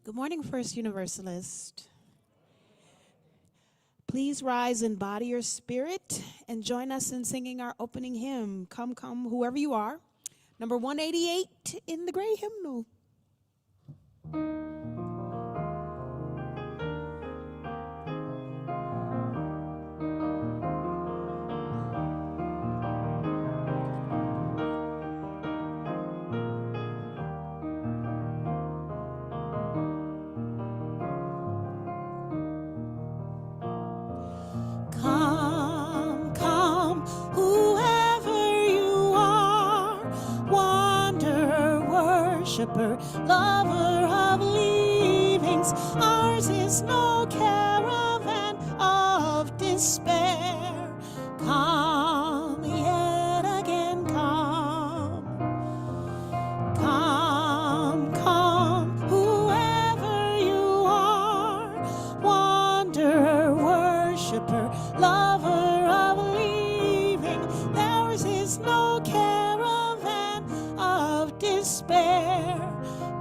Good morning, First Universalist. Please rise in body or spirit and join us in singing our opening hymn, Come, Come, Whoever You Are, number 188 in the gray hymnal. Come, come, whoever you are, wanderer, worshiper, lover of leavings, ours is no caravan of despair. Come, yet again come. Come, come, whoever you are, wanderer, worshiper, lover of leaving, theirs is no caravan of despair.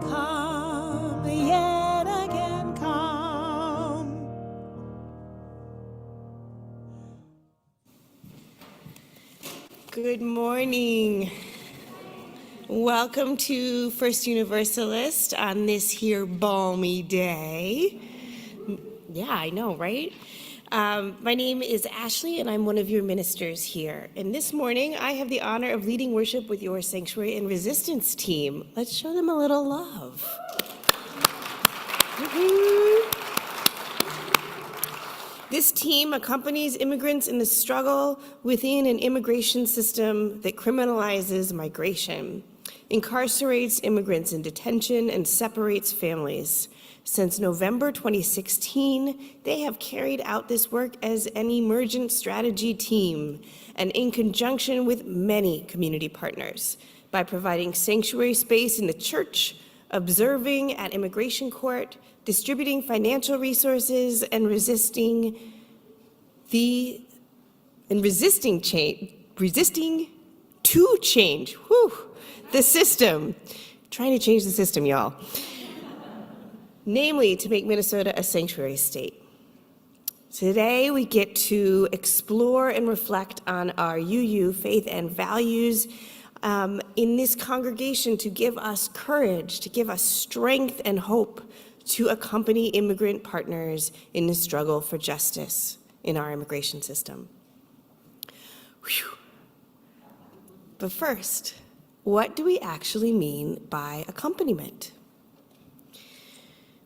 Come, yet again come. Good morning. Welcome to First Universalist on this here balmy day. Yeah, I know, right? My name is Ashley, and I'm one of your ministers here. And this morning, I have the honor of leading worship with your Sanctuary and Resistance team. Let's show them a little love. This team accompanies immigrants in the struggle within an immigration system that criminalizes migration, incarcerates immigrants in detention, and separates families. Since November 2016, they have carried out this work as an emergent strategy team and in conjunction with many community partners by providing sanctuary space in the church, observing at immigration court, distributing financial resources, and resisting to change the system. Trying to change the system, y'all. Namely, to make Minnesota a sanctuary state. Today, we get to explore and reflect on our UU faith and values in this congregation to give us courage, to give us strength and hope to accompany immigrant partners in the struggle for justice in our immigration system. Whew. But first, what do we actually mean by accompaniment?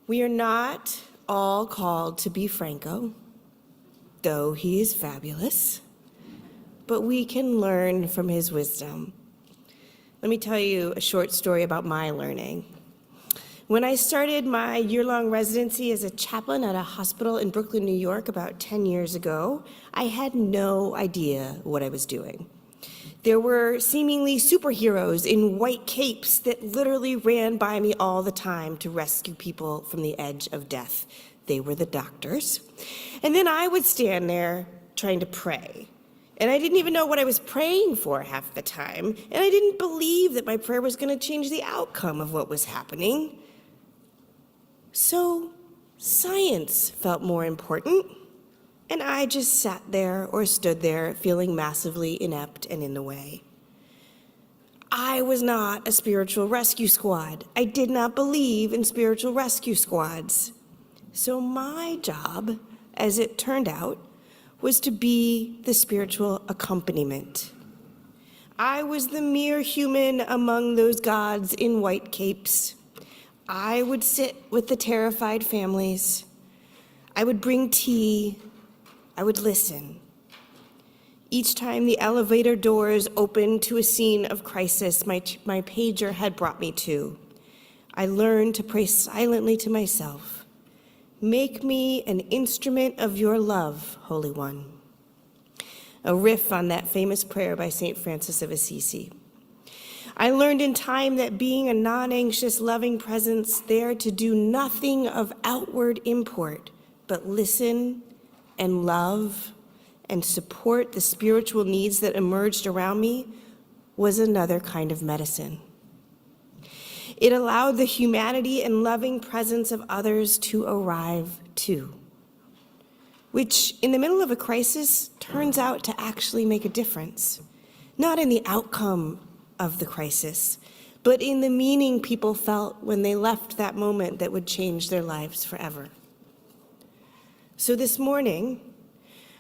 We are not all called to be Franco, though he is fabulous, but we can learn from his wisdom. Let me tell you a short story about my learning. When I started my year-long residency as a chaplain at a hospital in Brooklyn, New York about 10 years ago, I had no idea what I was doing. There were seemingly superheroes in white capes that literally ran by me all the time to rescue people from the edge of death. They were the doctors. And then I would stand there trying to pray. And I didn't even know what I was praying for half the time. And I didn't believe that my prayer was going to change the outcome of what was happening. So science felt more important. And I just sat there or stood there feeling massively inept and in the way. I was not a spiritual rescue squad. I did not believe in spiritual rescue squads. So my job, as it turned out, was to be the spiritual accompaniment. I was the mere human among those gods in white capes. I would sit with the terrified families. I would bring tea. I would listen. Each time the elevator doors opened to a scene of crisis my pager had brought me to, I learned to pray silently to myself. Make me an instrument of your love, Holy One. A riff on that famous prayer by St. Francis of Assisi. I learned in time that being a non-anxious, loving presence there to do nothing of outward import, but listen and love and support the spiritual needs that emerged around me was another kind of medicine. It allowed the humanity and loving presence of others to arrive too, which in the middle of a crisis turns out to actually make a difference, not in the outcome of the crisis, but in the meaning people felt when they left that moment that would change their lives forever. So this morning,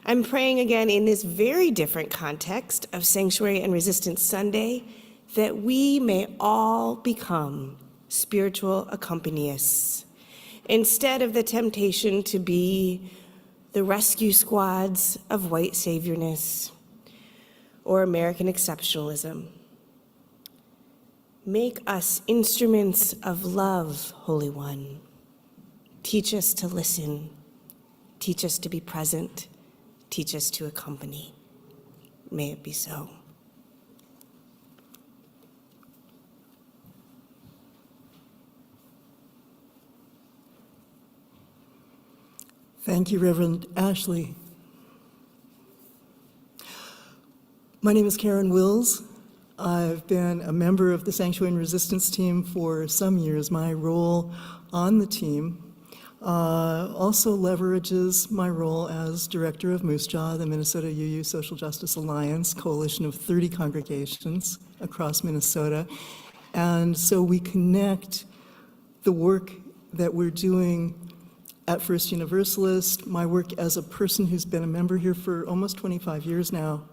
I'm praying again in this very different context of Sanctuary and Resistance Sunday that we may all become spiritual accompanists instead of the temptation to be the rescue squads of white saviorness or American exceptionalism. Make us instruments of love, Holy One. Teach us to listen. Teach us to be present. Teach us to accompany. May it be so. Thank you, Reverend Ashley. My name is Karen Wills. I've been a member of the Sanctuary and Resistance team for some years. My role on the team also leverages my role as director of Moose Jaw, the Minnesota UU Social Justice Alliance, coalition of 30 congregations across Minnesota. And so we connect the work that we're doing at First Universalist, my work as a person who's been a member here for almost 25 years now,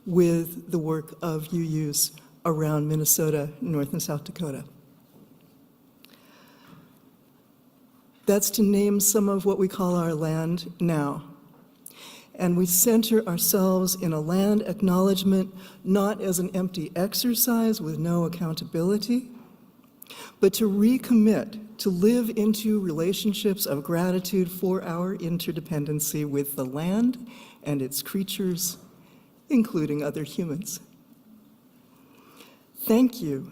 with the work of UUs around Minnesota, North and South Dakota. That's to name some of what we call our land now. And we center ourselves in a land acknowledgement, not as an empty exercise with no accountability, but to recommit to live into relationships of gratitude for our interdependency with the land and its creatures, including other humans. Thank you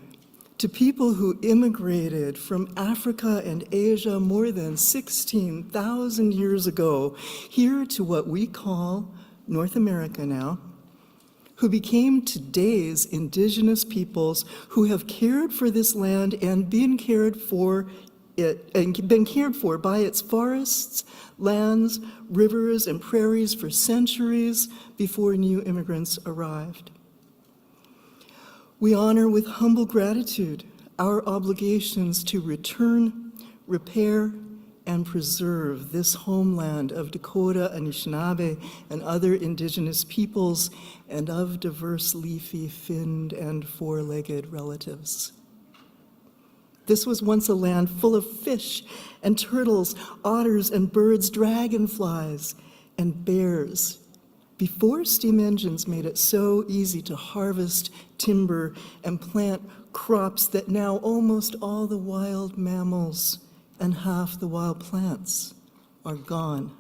to people who immigrated from Africa and Asia more than 16,000 years ago here to what we call North America now, who became today's indigenous peoples who have cared for this land and been cared for by its forests, lands, rivers, and prairies for centuries before new immigrants arrived. We honor with humble gratitude our obligations to return, repair, and preserve this homeland of Dakota, Anishinaabe, and other indigenous peoples, and of diverse leafy, finned, and four-legged relatives. This was once a land full of fish and turtles, otters and birds, dragonflies and bears, before steam engines made it so easy to harvest timber and plant crops that now almost all the wild mammals and half the wild plants are gone.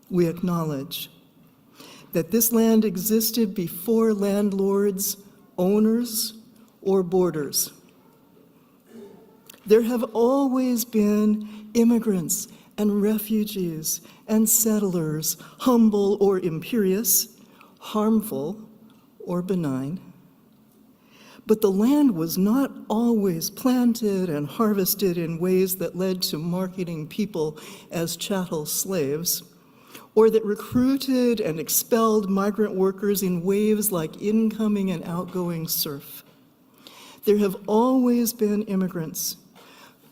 We acknowledge that this land existed before landlords, owners, or borders. There have always been immigrants and refugees and settlers, humble or imperious, harmful or benign. But the land was not always planted and harvested in ways that led to marketing people as chattel slaves, or that recruited and expelled migrant workers in waves like incoming and outgoing surf. There have always been immigrants,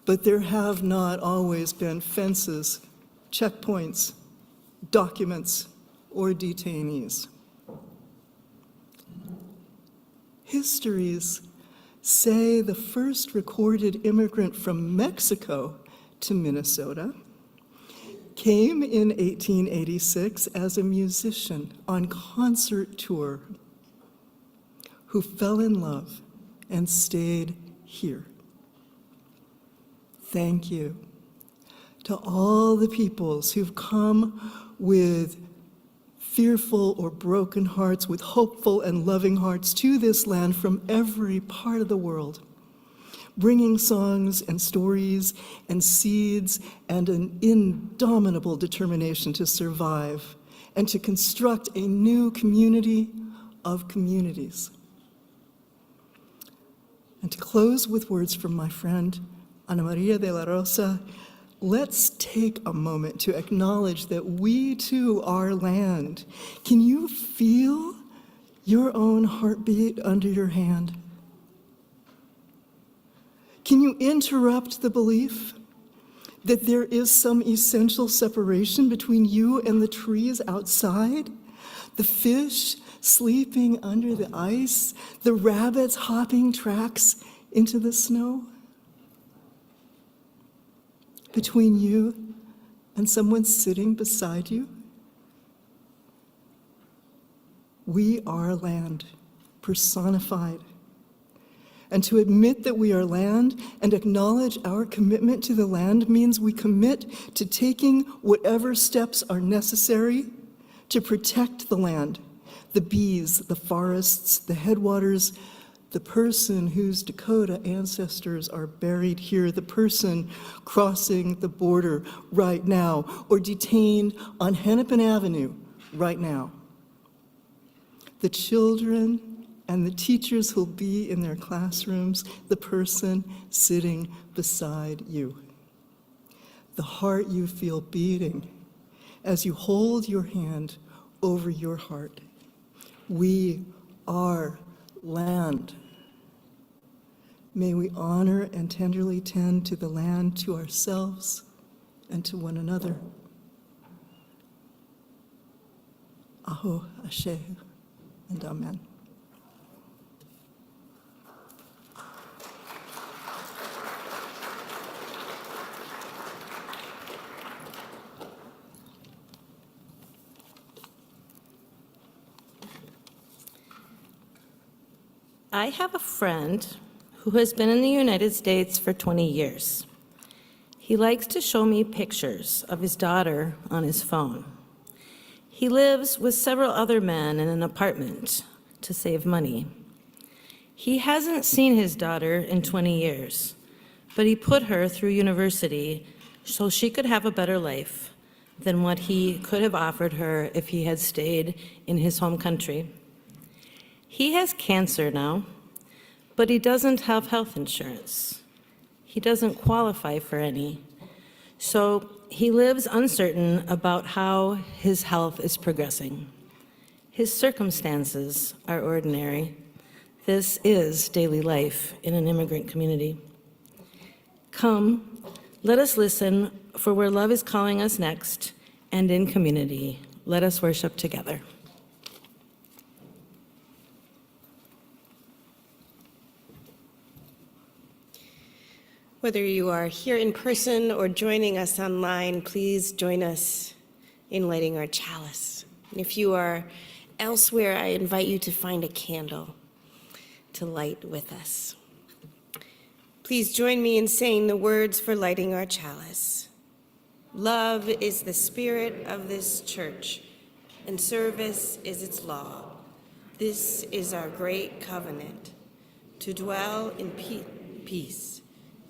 but there have not always been fences, checkpoints, documents, or detainees. Histories say the first recorded immigrant from Mexico to Minnesota came in 1886 as a musician on concert tour who fell in love and stayed here. Thank you to all the peoples who've come with fearful or broken hearts, with hopeful and loving hearts to this land from every part of the world, bringing songs and stories and seeds and an indomitable determination to survive and to construct a new community of communities. And to close with words from my friend Ana Maria de la Rosa, let's take a moment to acknowledge that we too are land. Can you feel your own heartbeat under your hand? Can you interrupt the belief that there is some essential separation between you and the trees outside? The fish sleeping under the ice, the rabbits hopping tracks into the snow? Between you and someone sitting beside you? We are land, personified. And to admit that we are land and acknowledge our commitment to the land means we commit to taking whatever steps are necessary to protect the land, the bees, the forests, the headwaters, the person whose Dakota ancestors are buried here, the person crossing the border right now, or detained on Hennepin Avenue right now. The children and the teachers who'll be in their classrooms, the person sitting beside you. The heart you feel beating as you hold your hand over your heart. We are land. May we honor and tenderly tend to the land, to ourselves, and to one another. Aho, Ashe, and Amen. I have a friend who has been in the United States for 20 years. He likes to show me pictures of his daughter on his phone. He lives with several other men in an apartment to save money. He hasn't seen his daughter in 20 years, but he put her through university so she could have a better life than what he could have offered her if he had stayed in his home country. He has cancer now, but he doesn't have health insurance. He doesn't qualify for any. So he lives uncertain about how his health is progressing. His circumstances are ordinary. This is daily life in an immigrant community. Come, let us listen for where love is calling us next, and in community, let us worship together. Whether you are here in person or joining us online, please join us in lighting our chalice. And if you are elsewhere, I invite you to find a candle to light with us. Please join me in saying the words for lighting our chalice. Love is the spirit of this church, and service is its law. This is our great covenant, to dwell in peace,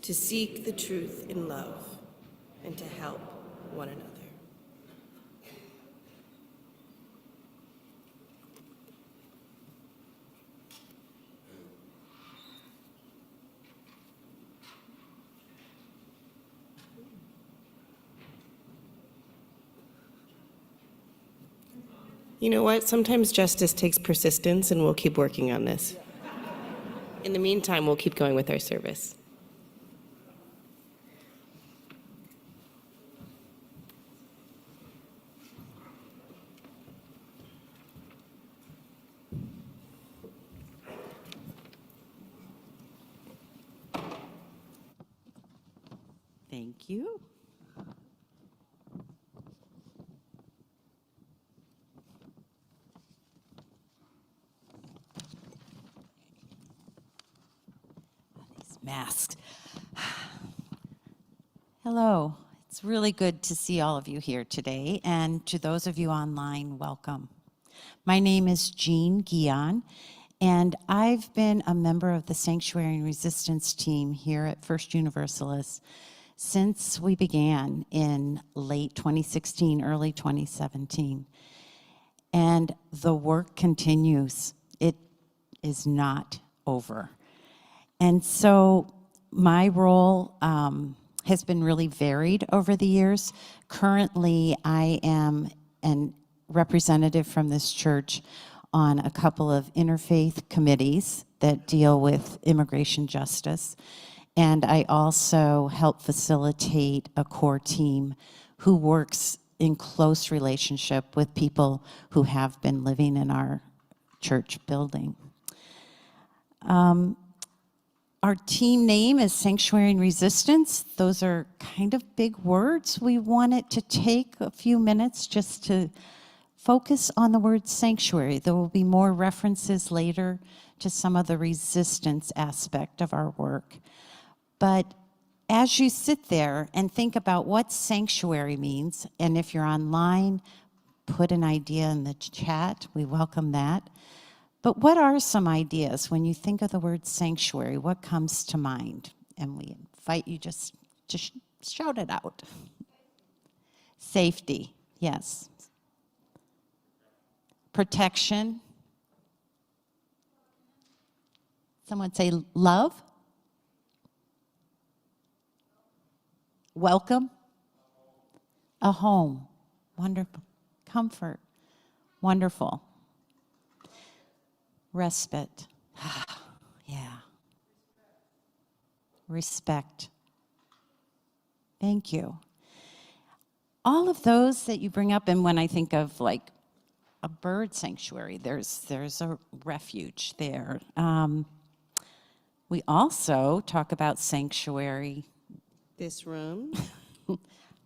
to seek the truth in love, and to help one another. You know what? Sometimes justice takes persistence, and we'll keep working on this. In the meantime, we'll keep going with our service. Thank you. These masks. Hello. It's really good to see all of you here today, and to those of you online, welcome. My name is Jean Guion, and I've been a member of the Sanctuary and Resistance team here at First Universalist since we began in late 2016, early 2017. And the work continues. It is not over. And so my role has been really varied over the years. Currently, I am a representative from this church on a couple of interfaith committees that deal with immigration justice. And I also help facilitate a core team who works in close relationship with people who have been living in our church building. Our team name is Sanctuary and Resistance. Those are kind of big words. We wanted to take a few minutes just to focus on the word sanctuary. There will be more references later to some of the resistance aspect of our work. But as you sit there and think about what sanctuary means, and if you're online, put an idea in the chat. We welcome that. But what are some ideas when you think of the word sanctuary? What comes to mind? And we invite you just to shout it out. Safety, yes. Protection. Someone say love. Welcome. A home. Wonderful. Comfort. Wonderful. Respite. Yeah. Respect. Thank you. All of those that you bring up, and when I think of like a bird sanctuary, there's a refuge there. We also talk about sanctuary. This room,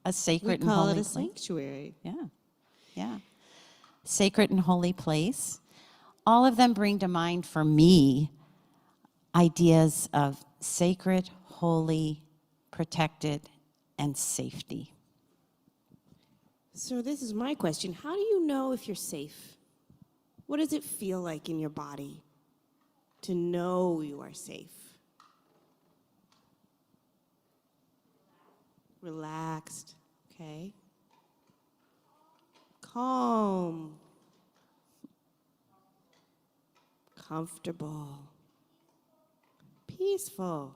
A sacred we and call holy it a place. sanctuary. Yeah. Sacred and holy place. All of them bring to mind for me ideas of sacred, holy, protected, and safety. So this is my question. How do you know if you're safe? What does it feel like in your body to know you are safe? Relaxed, okay? Calm. Comfortable. Peaceful.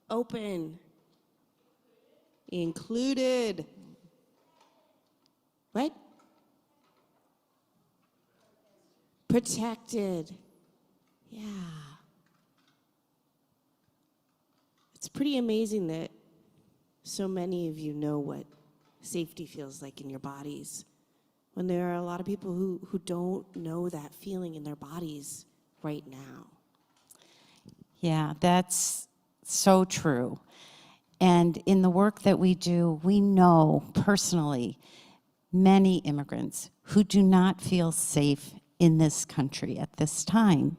Open. Included. What? Protected. Yeah. It's pretty amazing that so many of you know what safety feels like in your bodies, when there are a lot of people who don't know that feeling in their bodies right now. Yeah, that's so true. And in the work that we do, we know personally many immigrants who do not feel safe in this country at this time.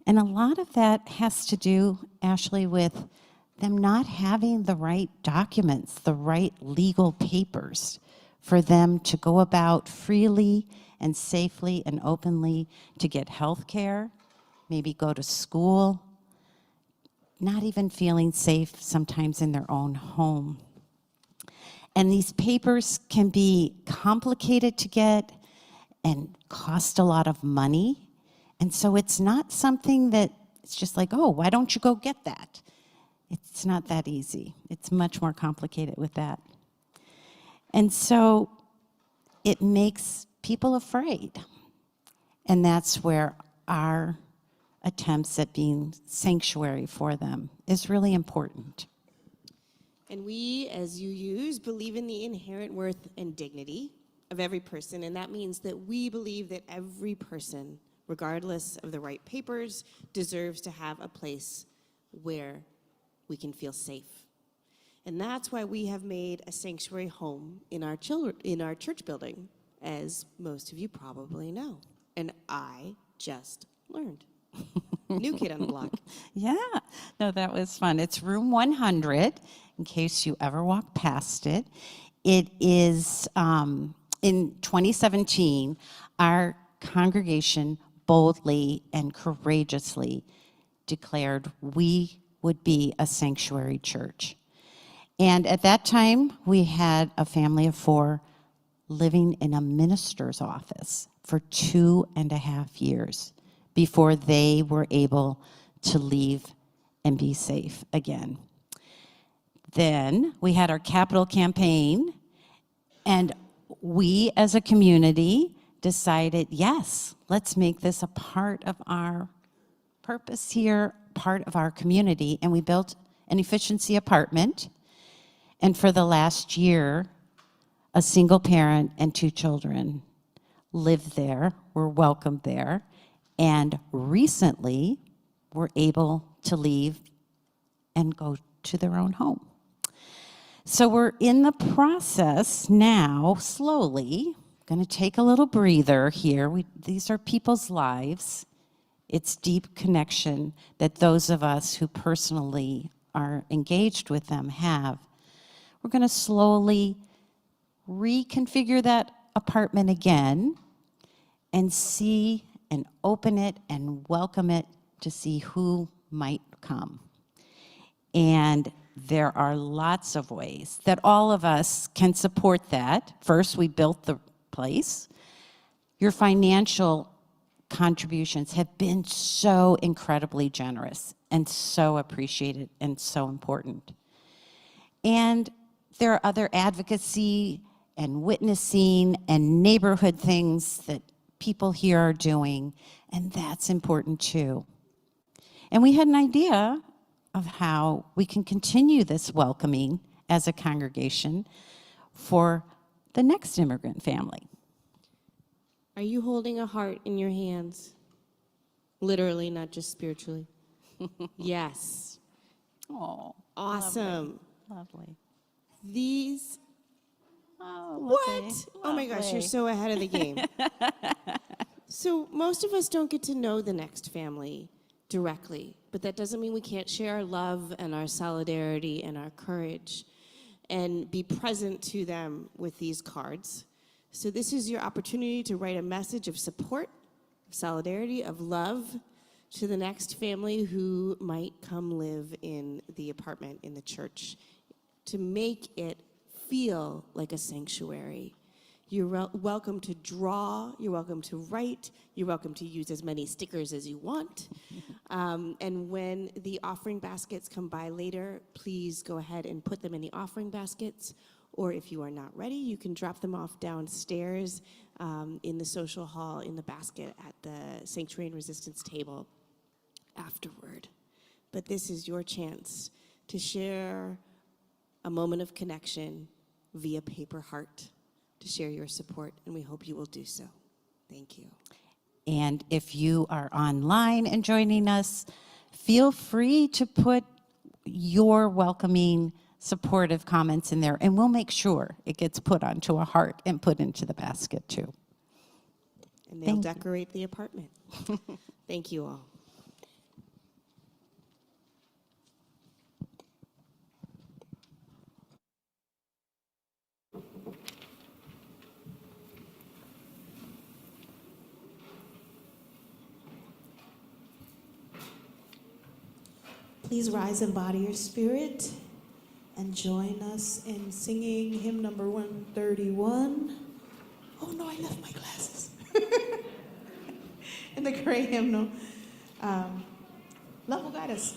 And a lot of that has to do, Ashley, with them not having the right documents, the right legal papers for them to go about freely and safely and openly to get health care, maybe go to school, not even feeling safe sometimes in their own home. And these papers can be complicated to get and cost a lot of money. And so it's not something that it's just like, oh, why don't you go get that? It's not that easy. It's much more complicated with that. And so it makes people afraid. And that's where our attempts at being sanctuary for them is really important. And we, as you use, believe in the inherent worth and dignity of every person. And that means that we believe that every person, regardless of the right papers, deserves to have a place where we can feel safe. And that's why we have made a sanctuary home in our church building, as most of you probably know. And I just learned. New kid on the block. Yeah, no, that was fun. It's room 100, in case you ever walk past it. It is, in 2017, our congregation boldly and courageously declared we would be a sanctuary church. And at that time, we had a family of 4 living in a minister's office for 2.5 years before they were able to leave and be safe again. Then we had our capital campaign, and we as a community decided, yes, let's make this a part of our purpose here, part of our community, and we built an efficiency apartment. And for the last year, a single parent and 2 children lived there, were welcomed there, and recently were able to leave and go to their own home. So we're in the process now, slowly, going to take a little breather here. These are people's lives. It's deep connection that those of us who personally are engaged with them have. We're going to slowly reconfigure that apartment again and see and open it and welcome it to see who might come. And there are lots of ways that all of us can support that. First, we built the place. Your financial contributions have been so incredibly generous and so appreciated and so important. And there are other advocacy and witnessing and neighborhood things that people here are doing, and that's important too. And we had an idea of how we can continue this welcoming as a congregation for the next immigrant family. Are you holding a heart in your hands? Literally, not just spiritually. Yes. Oh, Awesome. lovely. These, Oh, what? lovely, Oh my gosh, you're lovely. so ahead of the game. So most of us don't get to know the next family directly, but that doesn't mean we can't share our love and our solidarity and our courage and be present to them with these cards. So this is your opportunity to write a message of support, of solidarity, of love to the next family who might come live in the apartment in the church, to make it feel like a sanctuary. You're welcome to draw, you're welcome to write, you're welcome to use as many stickers as you want. And when the offering baskets come by later, please go ahead and put them in the offering baskets. Or if you are not ready, you can drop them off downstairs in the social hall in the basket at the Sanctuary and Resistance table afterward. But this is your chance to share a moment of connection via paper heart, to share your support, and we hope you will do so. Thank you. And if you are online and joining us, feel free to put your welcoming, supportive comments in there, and we'll make sure it gets put onto a heart and put into the basket too. And they'll Thank you. decorate the apartment. Thank you all. Please rise and body your spirit and join us in singing hymn number 131. Oh no, I left my glasses. In the gray hymnal. Love will guide us.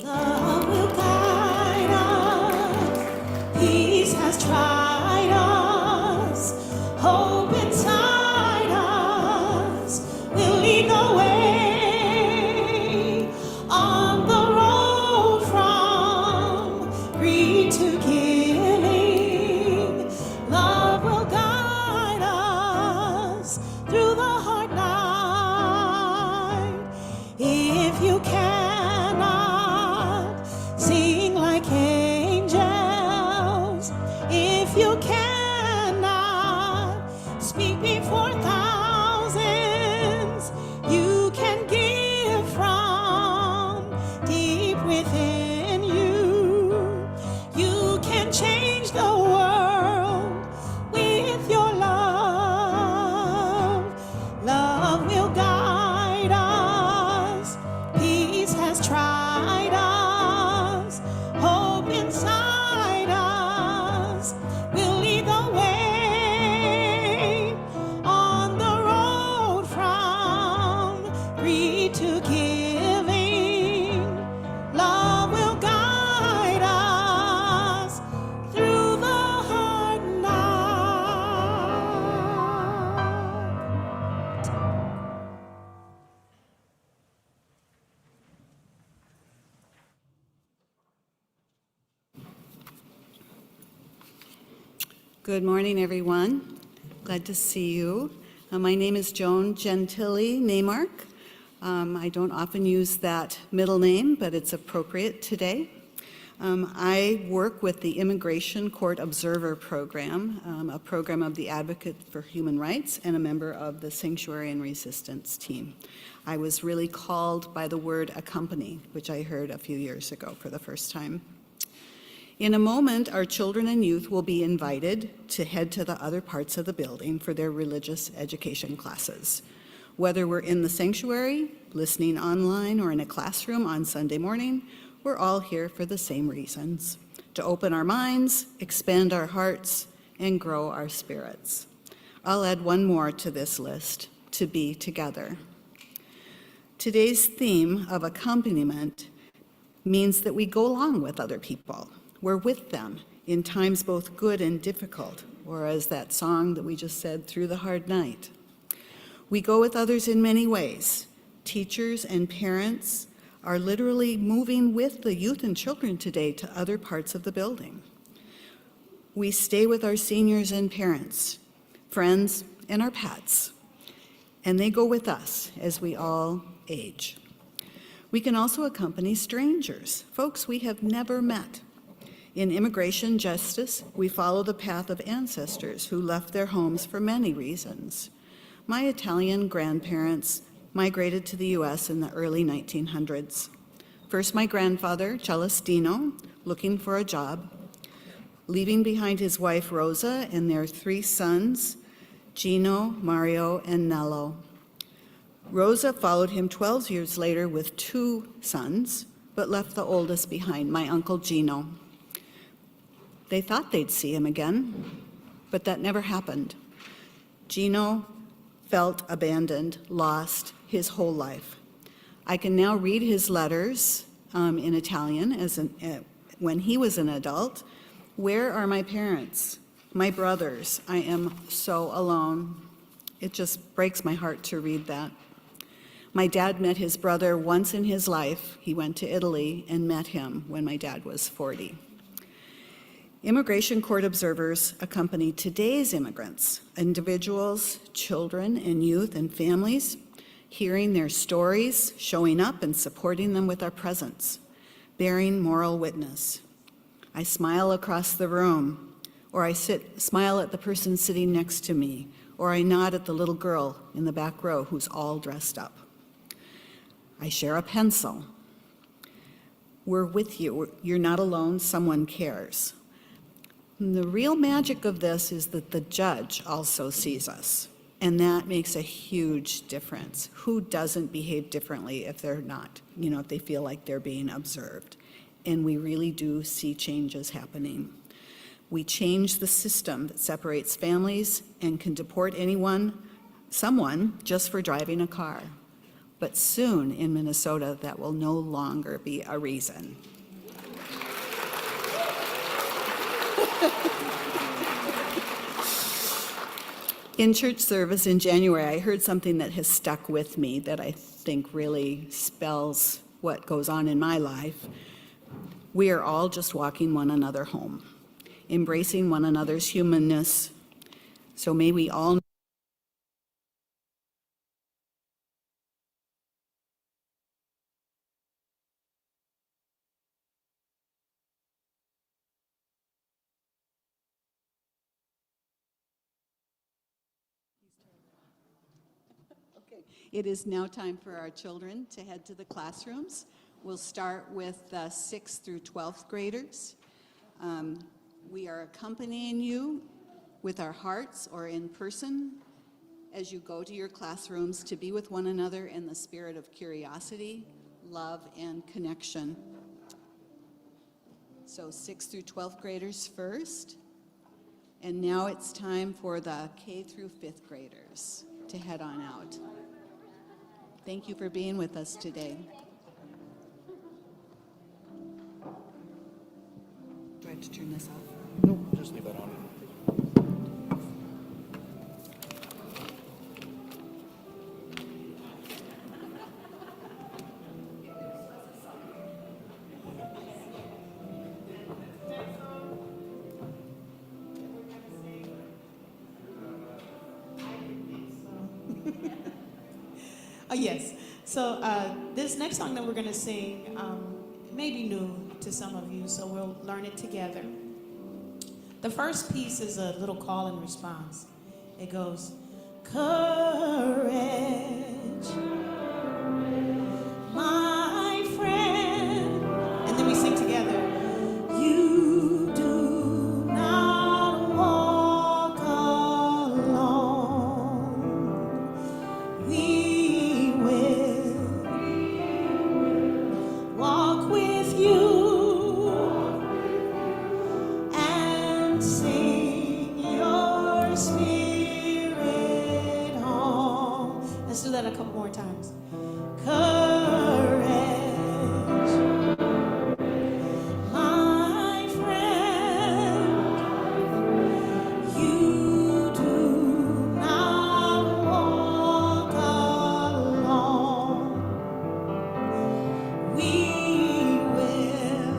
Love will guide us. Peace has tried us. Hope inside us will lead the way on the road Good morning, everyone. Glad to see you. My name is Joan Gentili Neymark. I don't often use that middle name, but it's appropriate today. I work with the Immigration Court Observer Program, a program of the Advocate for Human Rights and a member of the Sanctuary and Resistance team. I was really called by the word accompany, which I heard a few years ago for the first time. In a moment, our children and youth will be invited to head to the other parts of the building for their religious education classes. Whether we're in the sanctuary, listening online, or in a classroom on Sunday morning, we're all here for the same reasons: to open our minds, expand our hearts, and grow our spirits. I'll add one more to this list: to be together. Today's theme of accompaniment means that we go along with other people. We're with them in times both good and difficult, or as that song that we just said, through the hard night. We go with others in many ways. Teachers and parents are literally moving with the youth and children today to other parts of the building. We stay with our seniors and parents, friends, and our pets, and they go with us as we all age. We can also accompany strangers, folks we have never met. In immigration justice, we follow the path of ancestors who left their homes for many reasons. My Italian grandparents migrated to the U.S. in the early 1900s. First, my grandfather, Celestino, looking for a job, leaving behind his wife, Rosa, and their 3 sons, Gino, Mario, and Nello. Rosa followed him 12 years later with 2 sons, but left the oldest behind, my Uncle Gino. They thought they'd see him again, but that never happened. Gino felt abandoned, lost his whole life. I can now read his letters in Italian when he was an adult. Where are my parents? My brothers? I am so alone. It just breaks my heart to read that. My dad met his brother once in his life. He went to Italy and met him when my dad was 40. Immigration court observers accompany today's immigrants, individuals, children, and youth and families, hearing their stories, showing up and supporting them with our presence, bearing moral witness. I smile across the room, or I smile at the person sitting next to me, or I nod at the little girl in the back row who's all dressed up. I share a pencil. We're with you. You're not alone. Someone cares. And the real magic of this is that the judge also sees us, and that makes a huge difference. Who doesn't behave differently if they're not, if they feel like they're being observed? And we really do see changes happening. We change the system that separates families and can deport someone just for driving a car. But soon in Minnesota, that will no longer be a reason. In church service in January, I heard something that has stuck with me that I think really spells what goes on in my life. We are all just walking one another home, embracing one another's humanness. So may we all It is now time for our children to head to the classrooms. We'll start with 6th through 12th graders. We are accompanying you with our hearts or in person as you go to your classrooms to be with one another in the spirit of curiosity, love, and connection. So 6th through 12th graders first. And now it's time for the K through 5th graders to head on out. Thank you for being with us today. Do I have to turn this off? Nope, just leave that on. Yes. So this next song that we're going to sing may be new to some of you, so we'll learn it together. The first piece is a little call and response. It goes, courage, my friend. And then we sing together. You do not walk alone. We will walk with you and sing your spirit home. Let's do that a couple more times. Courage, my friend, you do not walk alone. We will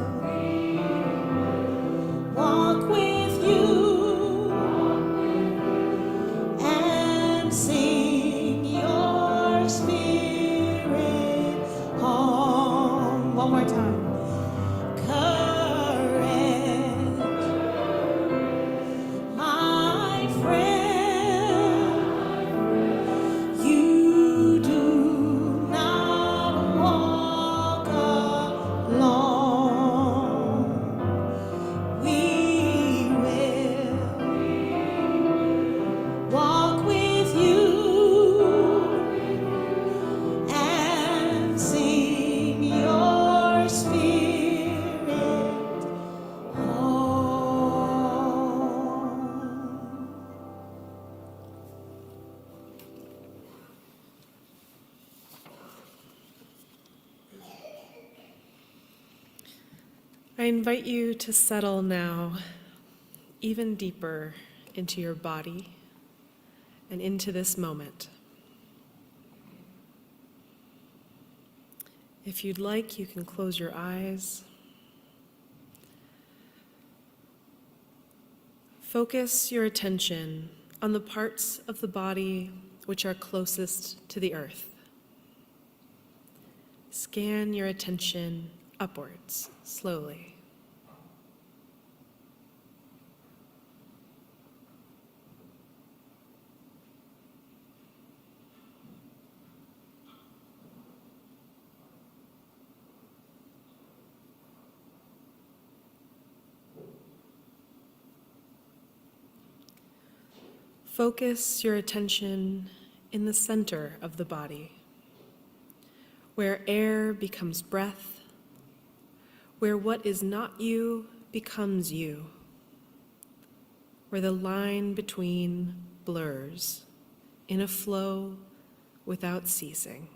walk with you and sing your spirit home. One more time. Courage, my friend, you do not walk alone. We will walk with you and sing your spirit home. I invite you to settle now even deeper into your body and into this moment. If you'd like, you can close your eyes. Focus your attention on the parts of the body which are closest to the earth. Scan your attention upwards slowly. Focus your attention in the center of the body, where air becomes breath, where what is not you becomes you, where the line between blurs in a flow without ceasing.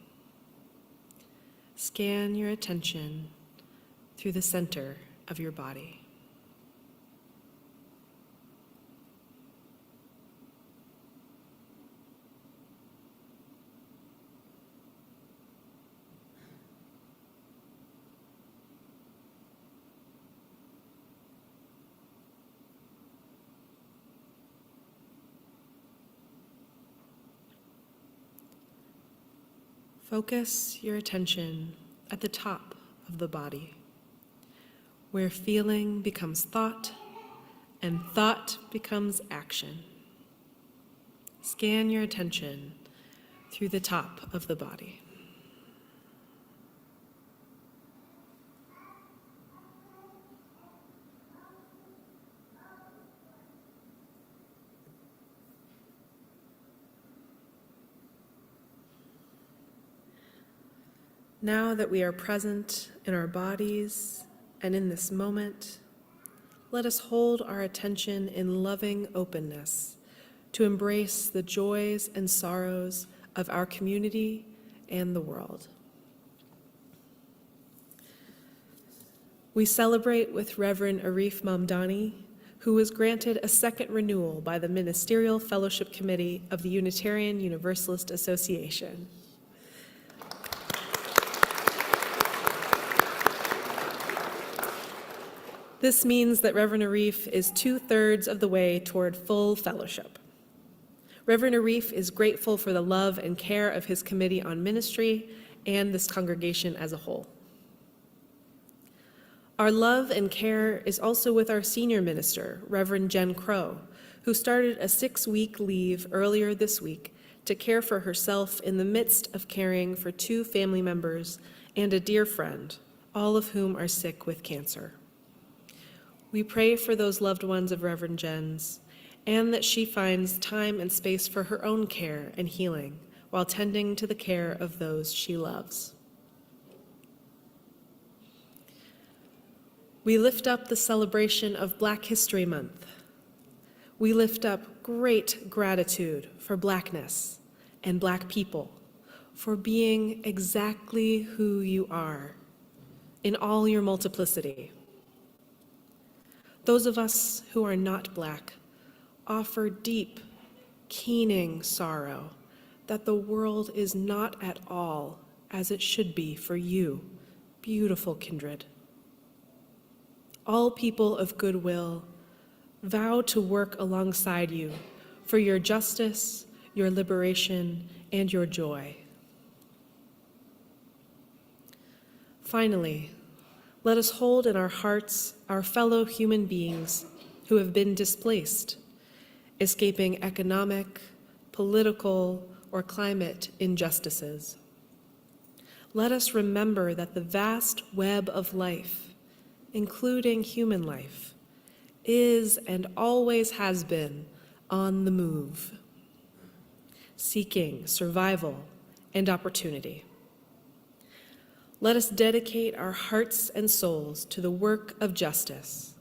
Scan your attention through the center of your body. Focus your attention at the top of the body, where feeling becomes thought and thought becomes action. Scan your attention through the top of the body. Now that we are present in our bodies and in this moment, let us hold our attention in loving openness to embrace the joys and sorrows of our community and the world. We celebrate with Reverend Arif Mamdani, who was granted a second renewal by the Ministerial Fellowship Committee of the Unitarian Universalist Association. This means that Reverend Arif is 2/3 of the way toward full fellowship. Reverend Arif is grateful for the love and care of his Committee on Ministry and this congregation as a whole. Our love and care is also with our senior minister, Reverend Jen Crow, who started a 6-week leave earlier this week to care for herself in the midst of caring for 2 family members and a dear friend, all of whom are sick with cancer. We pray for those loved ones of Reverend Jen's, and that she finds time and space for her own care and healing while tending to the care of those she loves. We lift up the celebration of Black History Month. We lift up great gratitude for Blackness and Black people, for being exactly who you are in all your multiplicity. Those of us who are not Black offer deep, keening sorrow that the world is not at all as it should be for you, beautiful kindred. All people of goodwill vow to work alongside you for your justice, your liberation, and your joy. Finally, let us hold in our hearts our fellow human beings who have been displaced, escaping economic, political, or climate injustices. Let us remember that the vast web of life, including human life, is and always has been on the move, seeking survival and opportunity. Let us dedicate our hearts and souls to the work of justice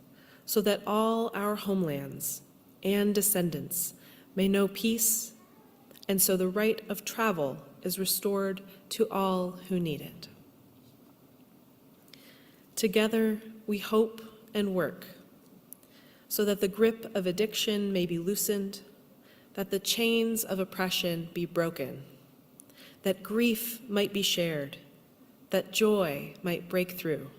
so that all our homelands and descendants may know peace, and so the right of travel is restored to all who need it. Together, we hope and work so that the grip of addiction may be loosened, that the chains of oppression be broken, that grief might be shared, that joy might break through,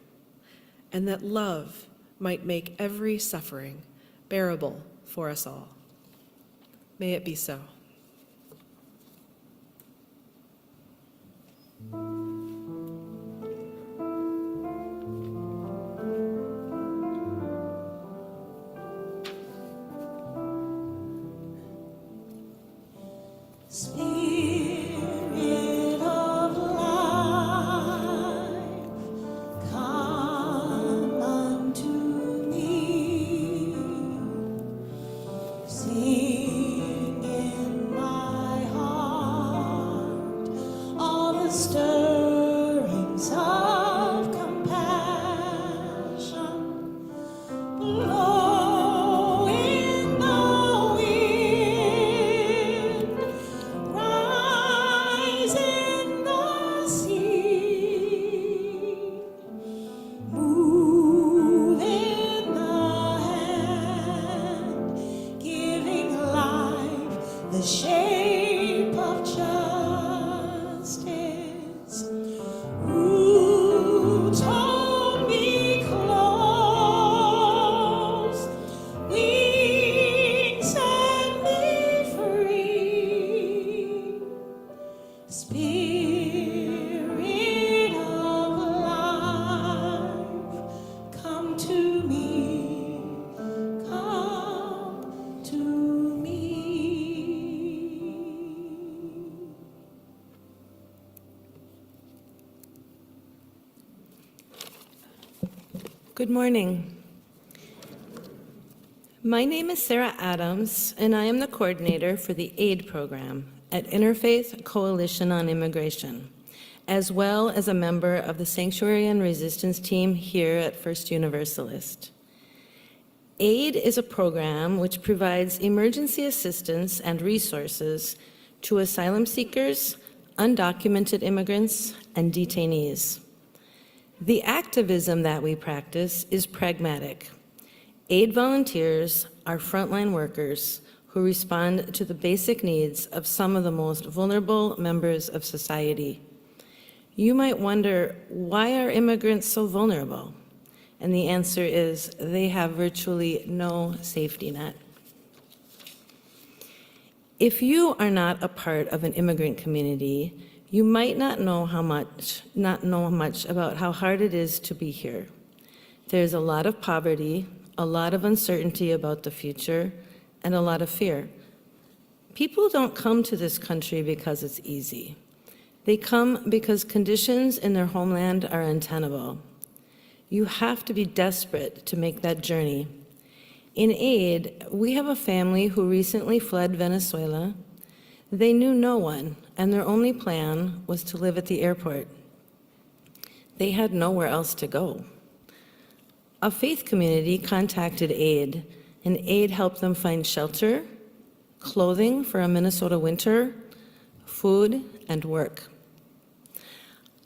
and that love might make every suffering bearable for us all. May it be so. Spirit of life, come unto me. Sing in my heart all the stirrings of compassion. Blow in the wind, rise in the sea, move in the hand, giving life the shape of justice. Roots hold me close, wings set me free. Spirit of life, come to me, come to me. Good morning. My name is Sarah Adams, and I am the coordinator for the AID program at Interfaith Coalition on Immigration, as well as a member of the Sanctuary and Resistance team here at First Universalist. AID is a program which provides emergency assistance and resources to asylum seekers, undocumented immigrants, and detainees. The activism that we practice is pragmatic. AID volunteers are frontline workers who respond to the basic needs of some of the most vulnerable members of society. You might wonder, why are immigrants so vulnerable? And the answer is they have virtually no safety net. If you are not a part of an immigrant community, you might not know much about how hard it is to be here. There's a lot of poverty, a lot of uncertainty about the future, and a lot of fear. People don't come to this country because it's easy. They come because conditions in their homeland are untenable. You have to be desperate to make that journey. In aid, we have a family who recently fled Venezuela. They knew no one, and their only plan was to live at the airport. They had nowhere else to go. A faith community contacted aid, and aid helped them find shelter, clothing for a Minnesota winter, food, and work.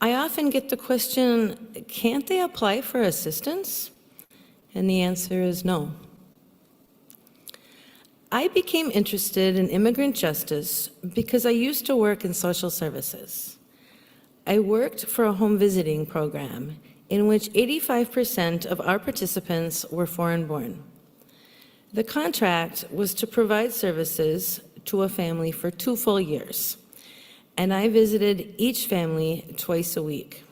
I often get the question, can't they apply for assistance? And the answer is no. I became interested in immigrant justice because I used to work in social services. I worked for a home visiting program in which 85% of our participants were foreign-born. The contract was to provide services to a family for 2 full years, and I visited each family twice a week.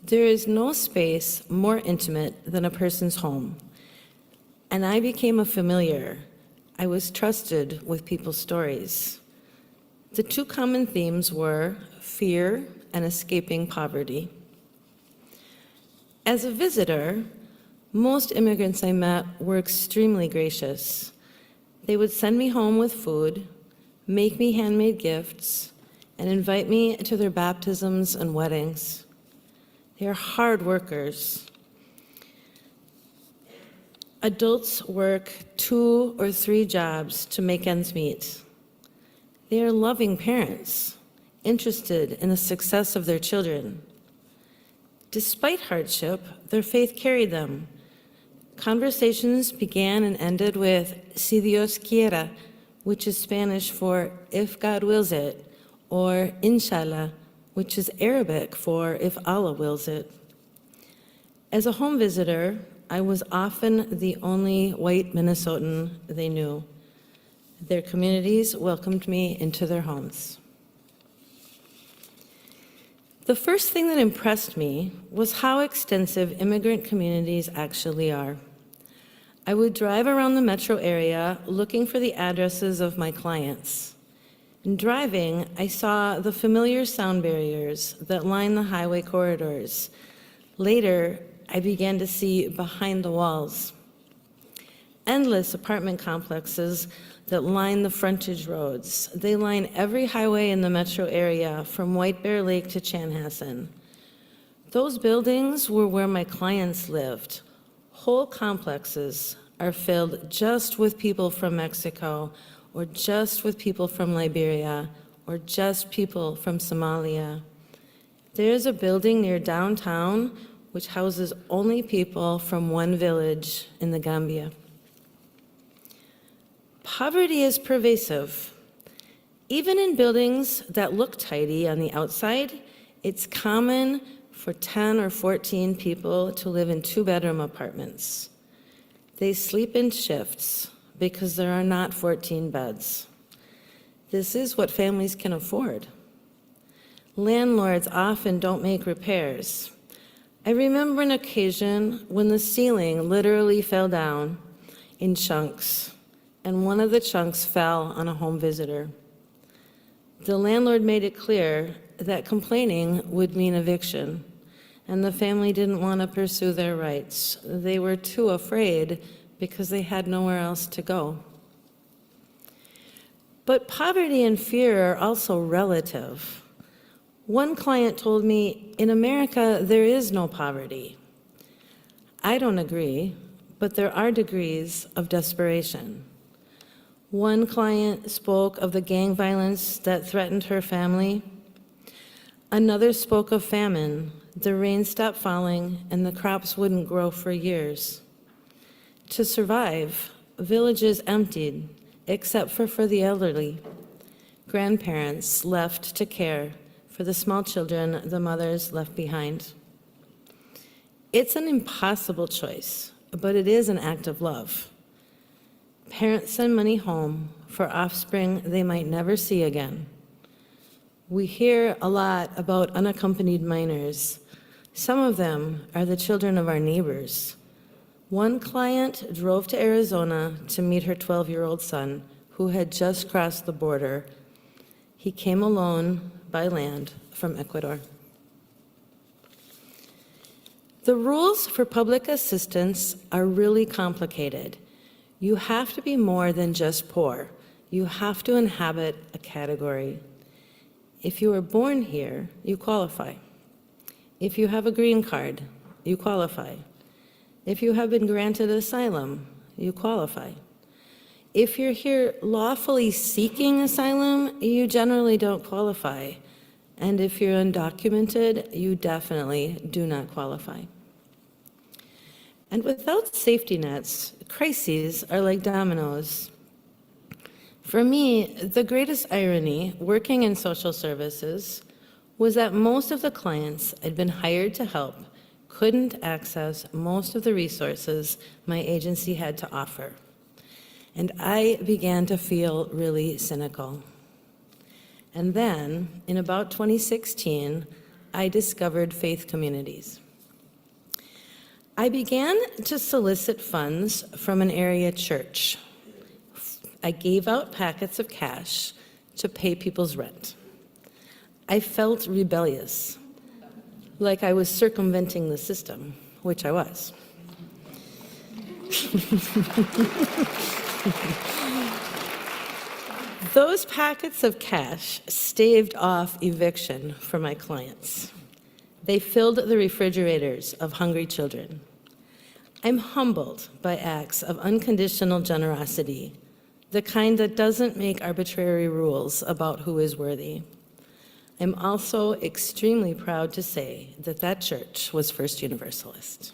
There is no space more intimate than a person's home, and I became a familiar. I was trusted with people's stories. The 2 common themes were fear and escaping poverty. As a visitor, most immigrants I met were extremely gracious. They would send me home with food, make me handmade gifts, and invite me to their baptisms and weddings. They are hard workers. Adults work 2 or 3 jobs to make ends meet. They are loving parents, interested in the success of their children. Despite hardship, their faith carried them. Conversations began and ended with "Si Dios quiera," which is Spanish for "if God wills it," or "Inshallah," which is Arabic for "if Allah wills it." As a home visitor, I was often the only white Minnesotan they knew. Their communities welcomed me into their homes. The first thing that impressed me was how extensive immigrant communities actually are. I would drive around the metro area looking for the addresses of my clients. In driving, I saw the familiar sound barriers that line the highway corridors. Later, I began to see behind the walls. Endless apartment complexes that line the frontage roads. They line every highway in the metro area from White Bear Lake to Chanhassen. Those buildings were where my clients lived. Whole complexes are filled just with people from Mexico, or just with people from Liberia, or just people from Somalia. There's a building near downtown which houses only people from one village in the Gambia. Poverty is pervasive. Even in buildings that look tidy on the outside, it's common for 10 or 14 people to live in 2-bedroom apartments. They sleep in shifts because there are not 14 beds. This is what families can afford. Landlords often don't make repairs. I remember an occasion when the ceiling literally fell down in chunks, and one of the chunks fell on a home visitor. The landlord made it clear that complaining would mean eviction, and the family didn't want to pursue their rights. They were too afraid because they had nowhere else to go. But poverty and fear are also relative. One client told me, in America, there is no poverty. I don't agree, but there are degrees of desperation. One client spoke of the gang violence that threatened her family. Another spoke of famine. The rain stopped falling and the crops wouldn't grow for years. To survive, villages emptied, except for the elderly. Grandparents left to care for the small children the mothers left behind. It's an impossible choice, but it is an act of love. Parents send money home for offspring they might never see again. We hear a lot about unaccompanied minors. Some of them are the children of our neighbors. One client drove to Arizona to meet her 12-year-old son, who had just crossed the border. He came alone by land from Ecuador. The rules for public assistance are really complicated. You have to be more than just poor. You have to inhabit a category. If you were born here, you qualify. If you have a green card, you qualify. If you have been granted asylum, you qualify. If you're here lawfully seeking asylum, you generally don't qualify. And if you're undocumented, you definitely do not qualify. And without safety nets, crises are like dominoes. For me, the greatest irony working in social services was that most of the clients I'd been hired to help couldn't access most of the resources my agency had to offer. And I began to feel really cynical. And then, in about 2016, I discovered faith communities. I began to solicit funds from an area church. I gave out packets of cash to pay people's rent. I felt rebellious, like I was circumventing the system, which I was. Those packets of cash staved off eviction for my clients. They filled the refrigerators of hungry children. I'm humbled by acts of unconditional generosity, the kind that doesn't make arbitrary rules about who is worthy. I'm also extremely proud to say that that church was First Universalist.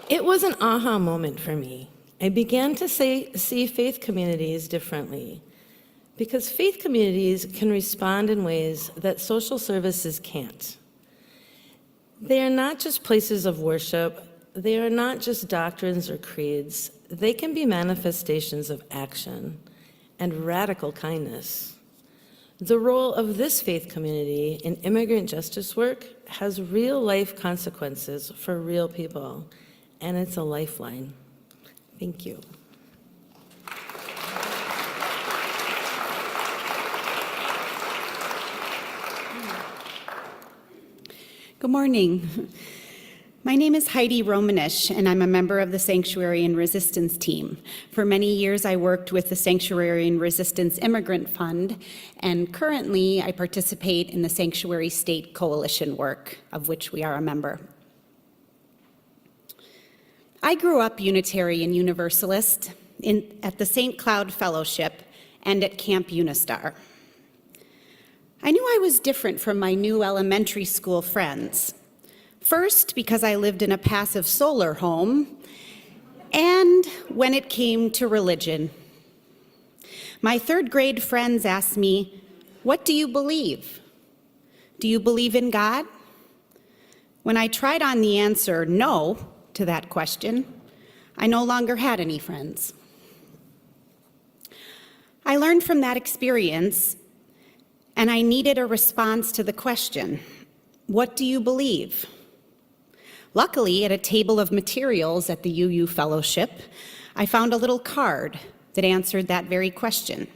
It was an aha moment for me. I began to see faith communities differently, because faith communities can respond in ways that social services can't. They are not just places of worship. They are not just doctrines or creeds. They can be manifestations of action and radical kindness. The role of this faith community in immigrant justice work has real-life consequences for real people, and it's a lifeline. Thank you. Good morning. My name is Heidi Romanish, and I'm a member of the Sanctuary and Resistance team. For many years, I worked with the Sanctuary and Resistance Immigrant Fund, and currently I participate in the Sanctuary State Coalition work, of which we are a member. I grew up Unitarian Universalist at the St. Cloud Fellowship and at Camp Unistar. I knew I was different from my new elementary school friends. First, because I lived in a passive solar home, and when it came to religion. My third grade friends asked me, "What do you believe? Do you believe in God?" When I tried on the answer no to that question, I no longer had any friends. I learned from that experience, and I needed a response to the question, what do you believe? Luckily, at a table of materials at the UU Fellowship, I found a little card that answered that very question.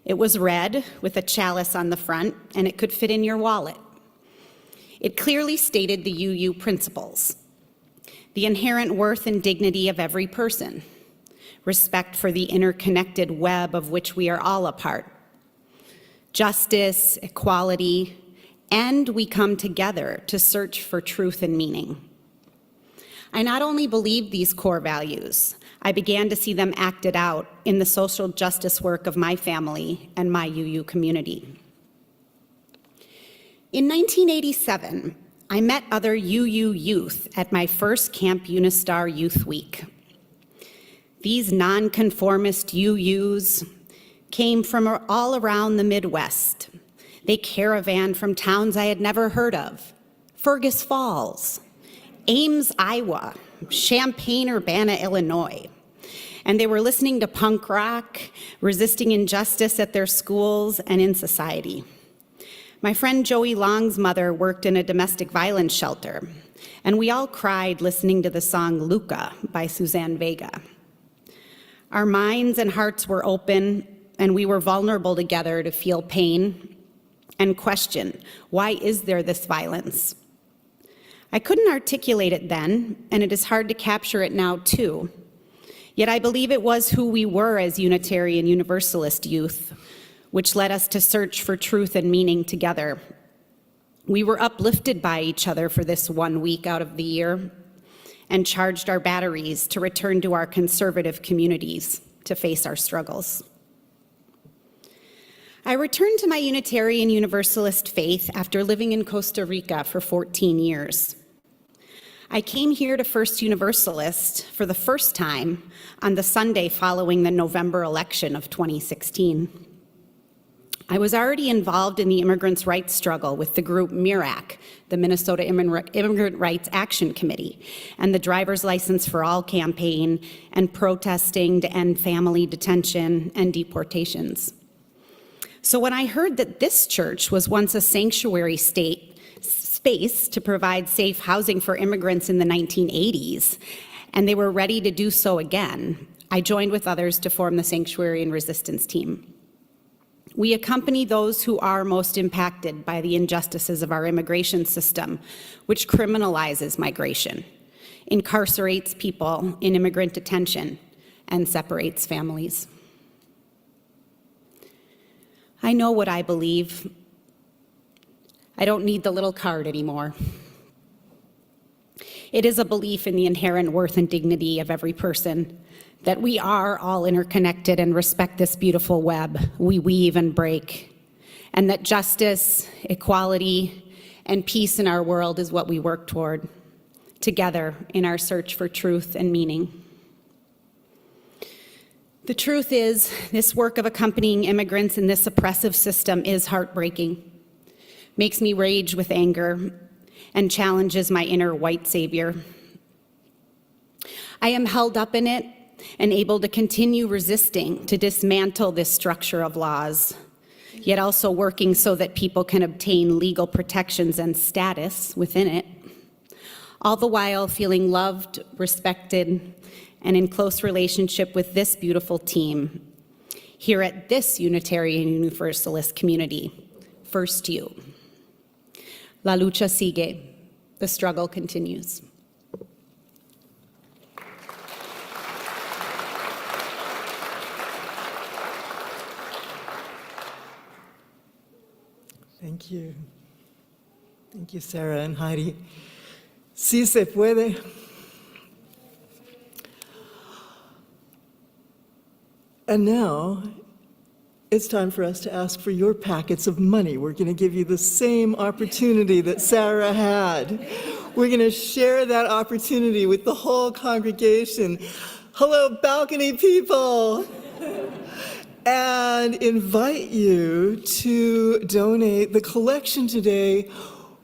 It was red with a chalice on the front, and it could fit in your wallet. It clearly stated the UU principles: the inherent worth and dignity of every person, respect for the interconnected web of which we are all a part, justice, equality, and we come together to search for truth and meaning. I not only believed these core values, I began to see them acted out in the social justice work of my family and my UU community. In 1987, I met other UU youth at my first Camp Unistar Youth Week. These nonconformist UUs came from all around the Midwest. They caravanned from towns I had never heard of: Fergus Falls, Ames, Iowa, Champaign, Urbana, Illinois. And they were listening to punk rock, resisting injustice at their schools and in society. My friend Joey Long's mother worked in a domestic violence shelter, and we all cried listening to the song Luca by Suzanne Vega. Our minds and hearts were open, and we were vulnerable together to feel pain and question, why is there this violence? I couldn't articulate it then, and it is hard to capture it now too. Yet I believe it was who we were as Unitarian Universalist youth, which led us to search for truth and meaning together. We were uplifted by each other for this 1 week out of the year and charged our batteries to return to our conservative communities to face our struggles. I returned to my Unitarian Universalist faith after living in Costa Rica for 14 years. I came here to First Universalist for the first time on the Sunday following the November election of 2016. I was already involved in the immigrants' rights struggle with the group MIRAC, the Minnesota Immigrant Rights Action Committee, and the Driver's License for All campaign, and protesting to end family detention and deportations. So when I heard that this church was once a sanctuary space to provide safe housing for immigrants in the 1980s, and they were ready to do so again, I joined with others to form the Sanctuary and Resistance team. We accompany those who are most impacted by the injustices of our immigration system, which criminalizes migration, incarcerates people in immigrant detention, and separates families. I know what I believe. I don't need the little card anymore. It is a belief in the inherent worth and dignity of every person, that we are all interconnected and respect this beautiful web we weave and break, and that justice, equality, and peace in our world is what we work toward, together in our search for truth and meaning. The truth is, this work of accompanying immigrants in this oppressive system is heartbreaking, makes me rage with anger, and challenges my inner white savior. I am held up in it and able to continue resisting to dismantle this structure of laws, yet also working so that people can obtain legal protections and status within it, all the while feeling loved, respected, and in close relationship with this beautiful team here at this Unitarian Universalist community, First U. La lucha sigue. The struggle continues. Thank you. Thank you, Sarah and Heidi. Sí se puede. And now, it's time for us to ask for your packets of money. We're going to give you the same opportunity that Sarah had. We're going to share that opportunity with the whole congregation. Hello, balcony people! And invite you to donate. The collection today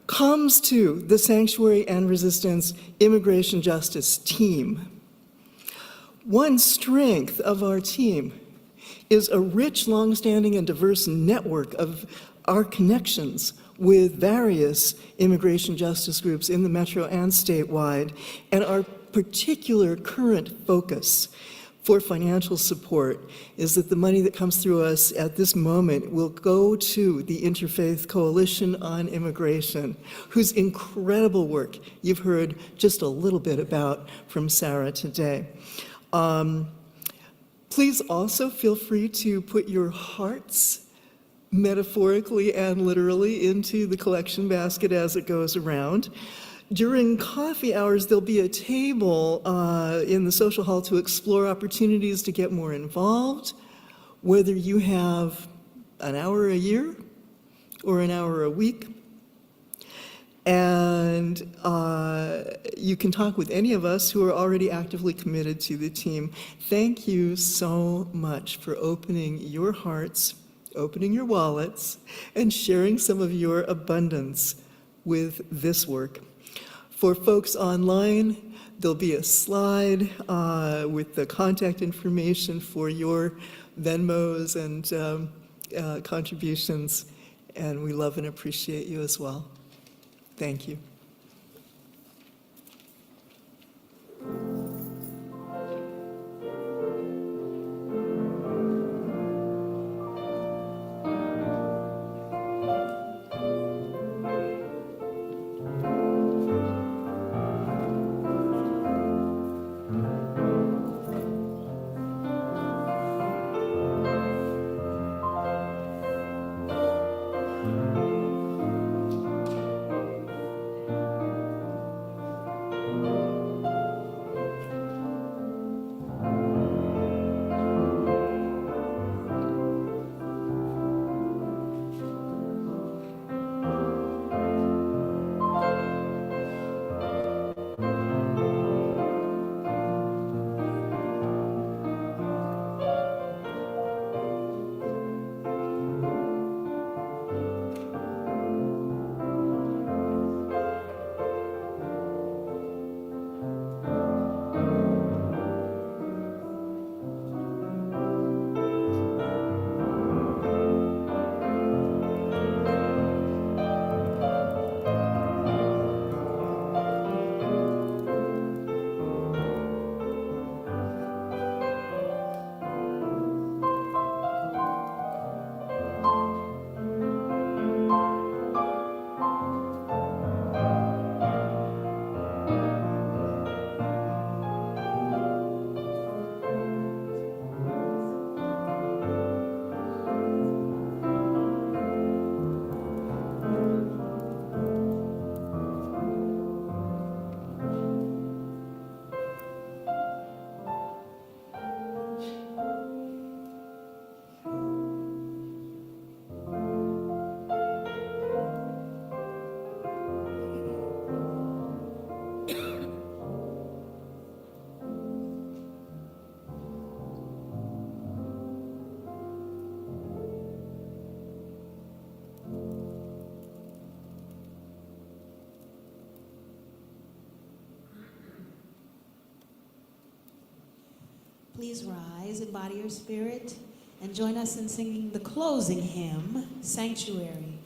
comes to the Sanctuary and Resistance Immigration Justice team. One strength of our team is a rich, long-standing, and diverse network of our connections with various immigration justice groups in the metro and statewide, and our particular current focus for financial support is that the money that comes through us at this moment will go to the Interfaith Coalition on Immigration, whose incredible work you've heard just a little bit about from Sarah today. Please also feel free to put your hearts, metaphorically and literally, into the collection basket as it goes around. During coffee hours, there'll be a table in the social hall to explore opportunities to get more involved, whether you have an hour a year or an hour a week. And you can talk with any of us who are already actively committed to the team. Thank you so much for opening your hearts, opening your wallets, and sharing some of your abundance with this work. For folks online, There'll be a slide with the contact information for your Venmos and contributions, and we love and appreciate you as well. Thank you. Please rise in body or spirit and join us in singing the closing hymn, Sanctuary.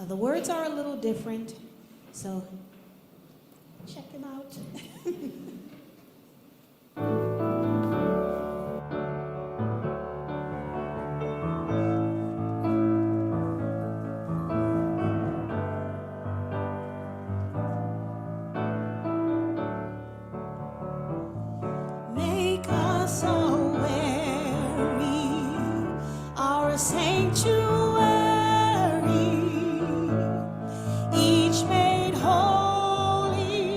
The words are a little different, so check them out. Make us aware, our sanctuary, each made holy,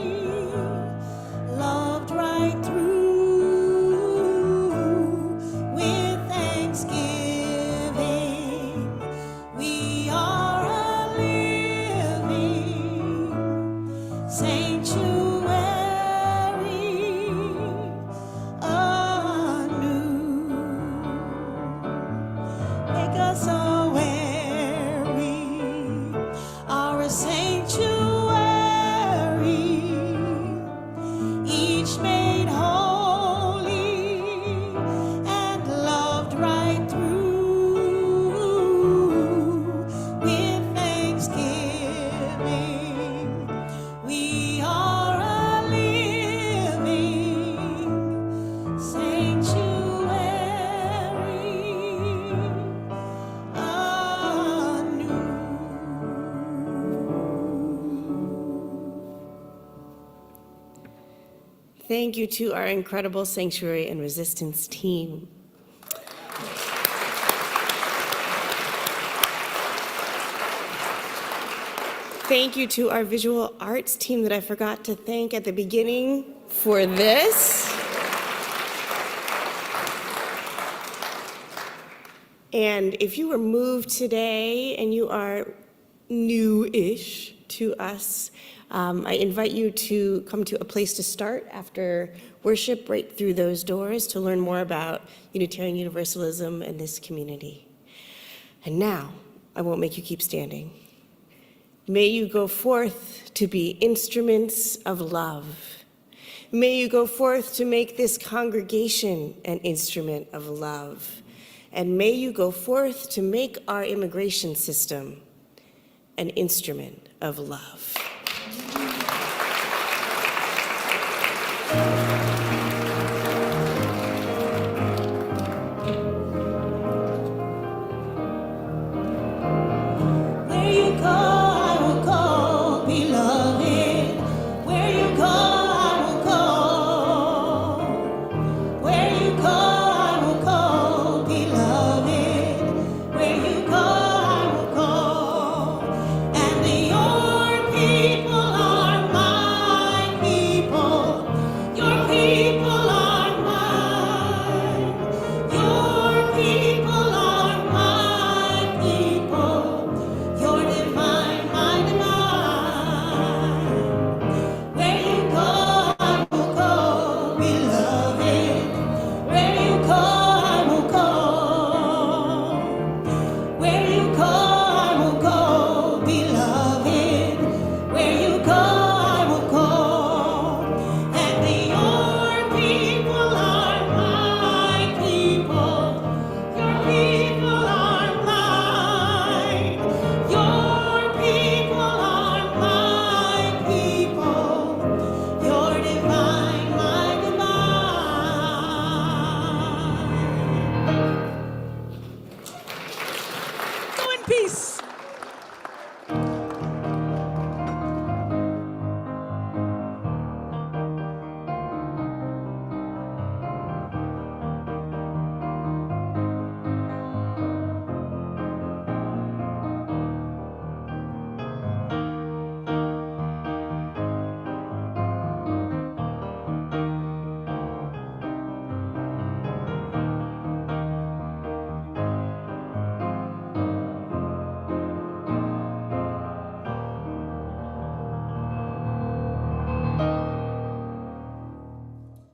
loved right through. With thanksgiving, we are a living sanctuary. Make us aware, our sanctuary, each made holy and loved right through. With thanksgiving, we are a living sanctuary. Thank you to our incredible Sanctuary and Resistance team. Thank you to our visual arts team that I forgot to thank at the beginning for this. And if you were moved today and you are new-ish to us, I invite you to come to A Place to Start after worship right through those doors to learn more about Unitarian Universalism and this community. And now, I won't make you keep standing. May you go forth to be instruments of love. May you go forth to make this congregation an instrument of love. And may you go forth to make our immigration system an instrument of love. Where you go, I will go, beloved. Where you go, I will go. Where you go, I will go, beloved. Where you go, I will go. And your people are my people. Your people are mine. Your people are my people. Your divine, my divine. Where you go, I will go, beloved. Where you go, I will go. Where you go, I will go, beloved. Where you go, I will go. And your people are my people. Your people are mine. Your people are my people. Your divine, my divine. Go in peace.